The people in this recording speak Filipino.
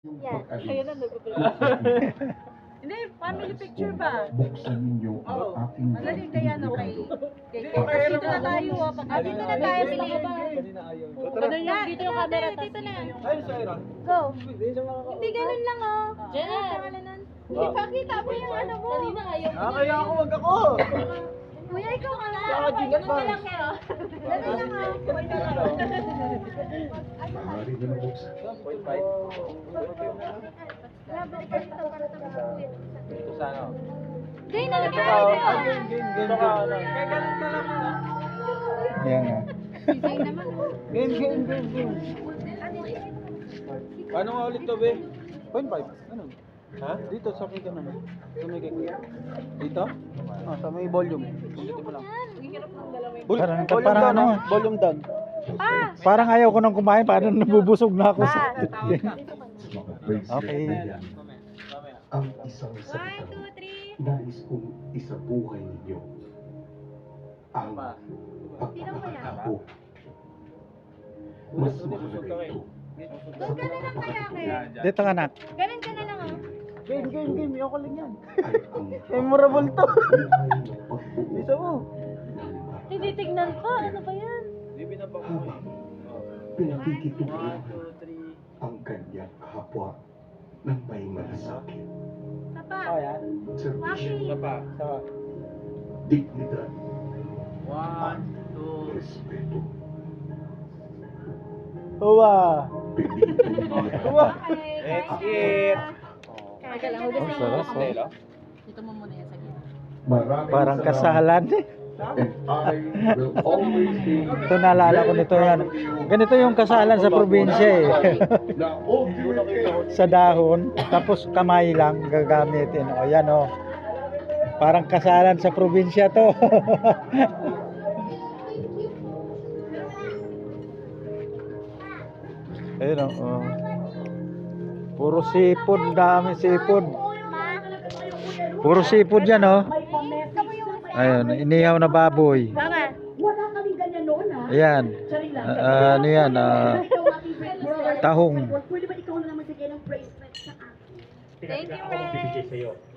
Yan. Ayun na, hindi, family picture ba? Buksan ninyo ang aking Madali kaya no kay... Dito na tayo, pag Dito na tayo, Philip. Ano yan? Dito yung camera. Dito na. Go. Hindi ganun lang oh. Jen. Pangalan nun. Hindi pakita mo yung ano mo. Kanina ayaw. Kaya ako, wag ako! Kuya, ikaw ka lang. Ganun ka lang kayo. Ganun lang oh. maaari na mabuksan. 1.5. Ito sa ano? Jay, nalagay Game, tayo. Kaya ganun ka lang ah. Yan nga. Jay naman oh. Game. Paano nga ulit to, be? 0.5. Ano? Ha? Dito sa may ganun. Tumigay ko. Dito? Ah, sa may volume. Dito mo lang. Parang ano? Volume down. Parang ayaw ko nang kumain, parang nabubusog na ako sa Mga praise Okay. yan. Ang isang 1, salita 2, 3. nais kong isabuhay ninyo. Ang pagkakatao. Mas mahalaga ito. Huwag ka na lang kaya kayo. Dito ka, anak. Ganun ka na lang oh. Game. Yung ko lang yan. Ay ang Memorable to. buhay ng pagbuo Isa mo. ng Tinitignan pa. Ano ba yan? Hindi binabang mo eh. pinakikituhan ang kanyang kapwa ng may malasakit. Sapa. yan. Serbisyo, Isa pa. dignidad, 1, 2, respeto. Uwa. Okay. That's it. Teka lang, hugas Ang na sarap, ako. oh. Dito mo muna yan sa gitna. Maraming Parang salamat. kasalan. And I will always be Ito naalala ko nito yan. Ganito yung kasalan sa probinsya eh. na always Sa dahon, tapos kamay lang gagamitin. O yan o. Parang kasalan sa probinsya to. Ayun o. Oh. Puro sipod, dami sipod. Puro sipod yan o. Ayun, inihaw na baboy. Mama. Wala kami ganyan noon ha. Ayan. Sorry lang. Ano yan? Tahong. Pwede ba ikaw na naman sige ng bracelet sa akin? Thank you, Ren.